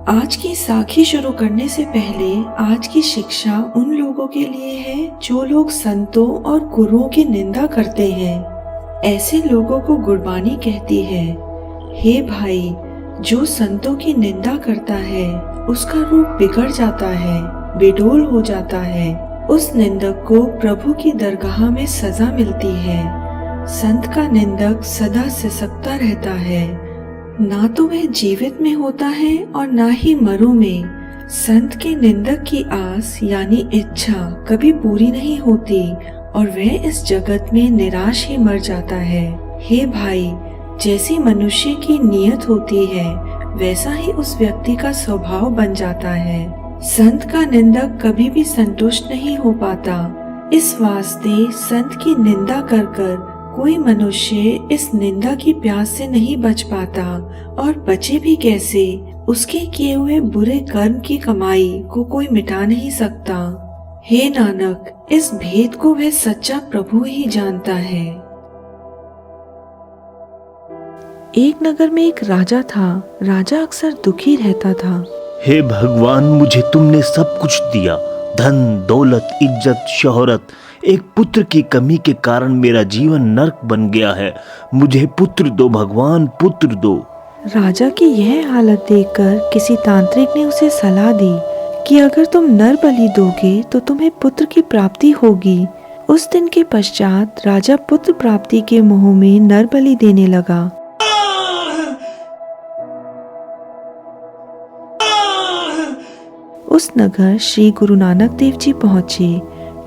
आज की साखी शुरू करने से पहले आज की शिक्षा उन लोगों के लिए है जो लोग संतों और गुरुओं की निंदा करते हैं। ऐसे लोगों को गुरबानी कहती है। हे भाई, जो संतों की निंदा करता है उसका रूप बिगड़ जाता है, बेडोल हो जाता है। उस निंदक को प्रभु की दरगाह में सजा मिलती है। संत का निंदक सदा सिसकता रहता है, ना तो वह जीवित में होता है और ना ही मरों में। संत के निंदक की आस यानी इच्छा कभी पूरी नहीं होती और वह इस जगत में निराश ही मर जाता है। हे भाई, जैसी मनुष्य की नियत होती है वैसा ही उस व्यक्ति का स्वभाव बन जाता है। संत का निंदक कभी भी संतुष्ट नहीं हो पाता। इस वास्ते संत की निंदा कर कर कोई मनुष्य इस निंदा की प्यास से नहीं बच पाता, और बचे भी कैसे। उसके किए हुए बुरे कर्म की कमाई को कोई मिटा नहीं सकता। हे नानक, इस भेद को वह सच्चा प्रभु ही जानता है। एक नगर में एक राजा था। राजा अक्सर दुखी रहता था। हे भगवान, मुझे तुमने सब कुछ दिया, धन दौलत इज्जत शोहरत। एक पुत्र की कमी के कारण मेरा जीवन नर्क बन गया है। मुझे पुत्र दो भगवान, पुत्र दो। राजा की यह हालत देखकर किसी तांत्रिक ने उसे सलाह दी कि अगर तुम नर बलि दोगे तो तुम्हें पुत्र की प्राप्ति होगी। उस दिन के पश्चात राजा पुत्र प्राप्ति के मोह में नर बलि देने लगा। उस नगर श्री गुरु नानक देव जी पहुँचे।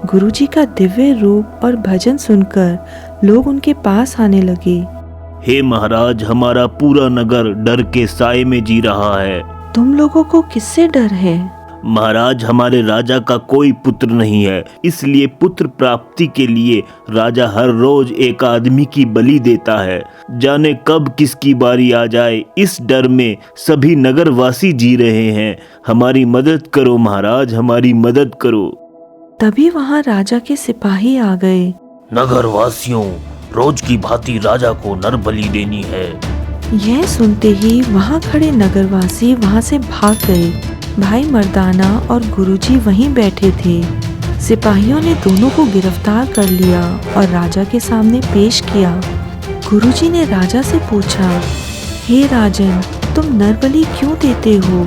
गुरु जी का दिव्य रूप और भजन सुनकर लोग उनके पास आने लगे। हे महाराज, हमारा पूरा नगर डर के साए में जी रहा है। तुम लोगों को किससे डर है? महाराज, हमारे राजा का कोई पुत्र नहीं है, इसलिए पुत्र प्राप्ति के लिए राजा हर रोज एक आदमी की बलि देता है। जाने कब किसकी बारी आ जाए, इस डर में सभी नगरवासी जी रहे हैं। हमारी मदद करो महाराज, हमारी मदद करो। तभी वहाँ राजा के सिपाही आ गए। नगरवासियों, रोज की भांति राजा को नर बलि देनी है। यह सुनते ही वहाँ खड़े नगरवासी वहाँ से भाग गए। भाई मर्दाना और गुरुजी वहीं बैठे थे। सिपाहियों ने दोनों को गिरफ्तार कर लिया और राजा के सामने पेश किया। गुरुजी ने राजा से पूछा, हे राजन, तुम नर बलि क्यों देते हो?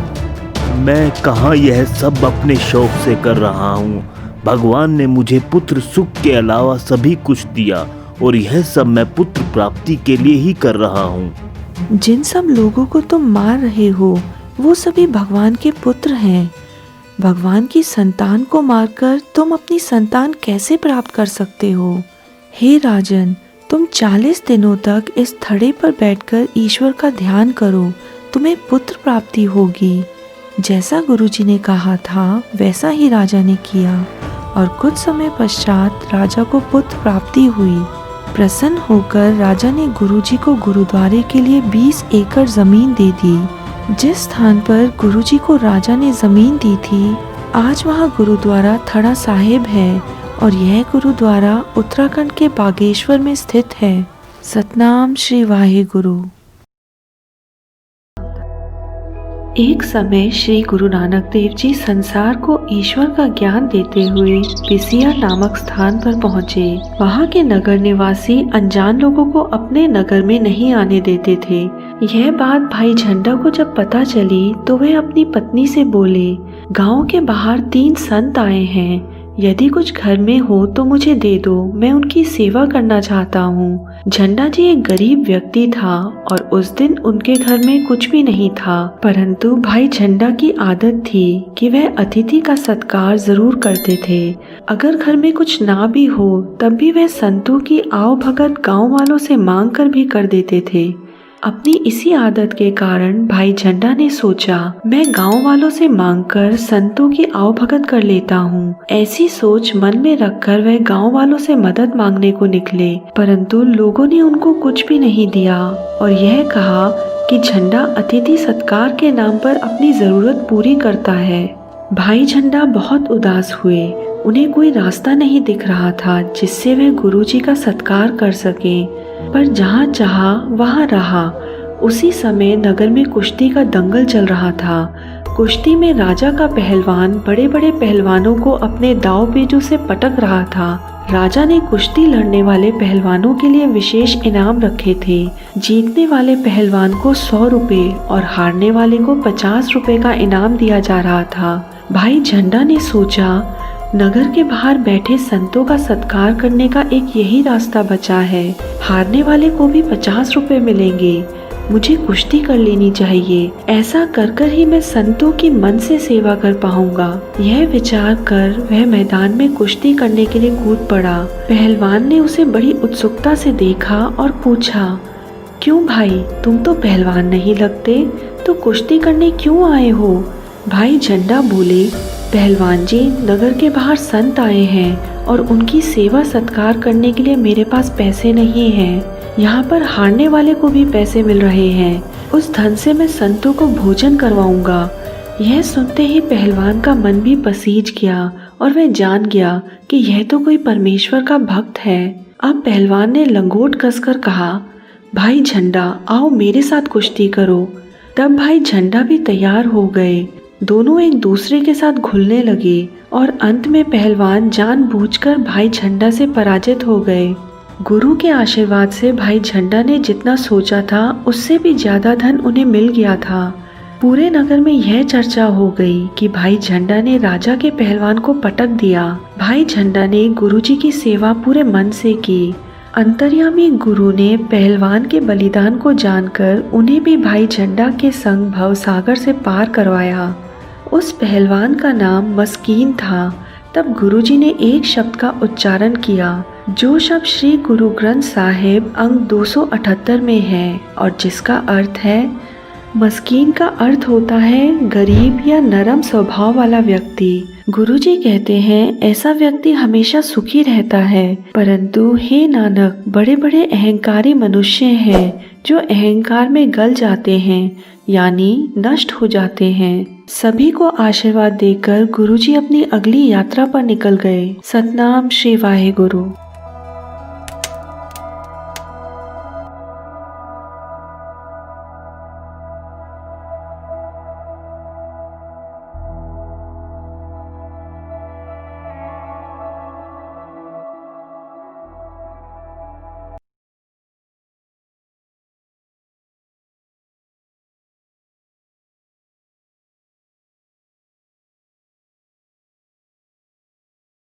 मैं कहाँ यह सब अपने शौक से कर रहा हूँ। भगवान ने मुझे पुत्र सुख के अलावा सभी कुछ दिया और यह सब मैं पुत्र प्राप्ति के लिए ही कर रहा हूँ। जिन सब लोगों को तुम मार रहे हो वो सभी भगवान के पुत्र हैं। भगवान की संतान को मारकर तुम अपनी संतान कैसे प्राप्त कर सकते हो? हे राजन, तुम 40 दिनों तक इस थड़े पर बैठकर ईश्वर का ध्यान करो, तुम्हें पुत्र प्राप्ति होगी। जैसा गुरुजी ने कहा था वैसा ही राजा ने किया और कुछ समय पश्चात राजा को पुत्र प्राप्ति हुई। प्रसन्न होकर राजा ने गुरुजी को गुरुद्वारे के लिए 20 एकड़ जमीन दे दी। जिस स्थान पर गुरुजी को राजा ने जमीन दी थी, आज वहाँ गुरुद्वारा थड़ा साहिब है और यह गुरुद्वारा उत्तराखंड के बागेश्वर में स्थित है। सतनाम श्री वाहेगुरु। एक समय श्री गुरु नानक देव जी संसार को ईश्वर का ज्ञान देते हुए पिसिया नामक स्थान पर पहुँचे। वहाँ के नगर निवासी अनजान लोगों को अपने नगर में नहीं आने देते थे। यह बात भाई झंडा को जब पता चली तो वह अपनी पत्नी से बोले, गांव के बाहर 3 संत आए हैं, यदि कुछ घर में हो तो मुझे दे दो, मैं उनकी सेवा करना चाहता हूँ। झंडा जी एक गरीब व्यक्ति था और उस दिन उनके घर में कुछ भी नहीं था, परंतु भाई झंडा की आदत थी कि वह अतिथि का सत्कार जरूर करते थे। अगर घर में कुछ ना भी हो तब भी वह संतों की आओ भगत गाँव वालों से मांग कर भी कर देते थे। अपनी इसी आदत के कारण भाई झंडा ने सोचा, मैं गांव वालों से मांगकर संतों की आवभगत कर लेता हूँ। ऐसी सोच मन में रखकर वह गांव वालों से मदद मांगने को निकले, परंतु लोगों ने उनको कुछ भी नहीं दिया और यह कहा कि झंडा अतिथि सत्कार के नाम पर अपनी जरूरत पूरी करता है। भाई झंडा बहुत उदास हुए। उन्हें कोई रास्ता नहीं दिख रहा था जिससे वे गुरुजी का सत्कार कर सकें, पर जहाँ चाहा वहाँ रहा। उसी समय नगर में कुश्ती का दंगल चल रहा था। कुश्ती में राजा का पहलवान बड़े बड़े पहलवानों को अपने दाव पेचों से पटक रहा था। राजा ने कुश्ती लड़ने वाले पहलवानों के लिए विशेष इनाम रखे थे। जीतने वाले पहलवान को 100 रुपए और हारने वाले को 50 रुपए का इनाम दिया जा रहा था। भाई झंडा ने सोचा, नगर के बाहर बैठे संतों का सत्कार करने का एक यही रास्ता बचा है। हारने वाले को भी 50 रुपए मिलेंगे। मुझे कुश्ती कर लेनी चाहिए। ऐसा कर कर ही मैं संतों की मन से सेवा कर पाऊंगा। यह विचार कर वह मैदान में कुश्ती करने के लिए कूद पड़ा। पहलवान ने उसे बड़ी उत्सुकता से देखा और पूछा, क्यों भाई, तुम तो पहलवान नहीं लगते, तो कुश्ती करने क्यों आए हो? भाई झंडा बोले, पहलवान जी, नगर के बाहर संत आए हैं और उनकी सेवा सत्कार करने के लिए मेरे पास पैसे नहीं हैं। यहाँ पर हारने वाले को भी पैसे मिल रहे हैं। उस धन से मैं संतों को भोजन करवाऊंगा। यह सुनते ही पहलवान का मन भी पसीज गया और वह जान गया कि यह तो कोई परमेश्वर का भक्त है। अब पहलवान ने लंगोट कसकर कहा, भाई झंडा, आओ मेरे साथ कुश्ती करो। तब भाई झंडा भी तैयार हो गए। दोनों एक दूसरे के साथ घुलने लगे और अंत में पहलवान जानबूझकर भाई झंडा से पराजित हो गए। गुरु के आशीर्वाद से भाई झंडा ने जितना सोचा था उससे भी ज्यादा धन उन्हें मिल गया था। पूरे नगर में यह चर्चा हो गई कि भाई झंडा ने राजा के पहलवान को पटक दिया। भाई झंडा ने गुरुजी की सेवा पूरे मन से की। अंतर्यामी गुरु ने पहलवान के बलिदान को जानकर उन्हें भी भाई झंडा के संग भवसागर से पार करवाया। उस पहलवान का नाम मस्कीन था। तब गुरुजी ने एक शब्द का उच्चारण किया, जो शब्द श्री गुरु ग्रंथ साहिब अंक 278 में है और जिसका अर्थ है, मस्कीन का अर्थ होता है गरीब या नरम स्वभाव वाला व्यक्ति। गुरुजी कहते हैं ऐसा व्यक्ति हमेशा सुखी रहता है, परंतु हे नानक, बड़े बड़े अहंकारी मनुष्य हैं जो अहंकार में गल जाते हैं, यानी नष्ट हो जाते हैं। सभी को आशीर्वाद देकर गुरुजी अपनी अगली यात्रा पर निकल गए। सतनाम श्री वाहे गुरु।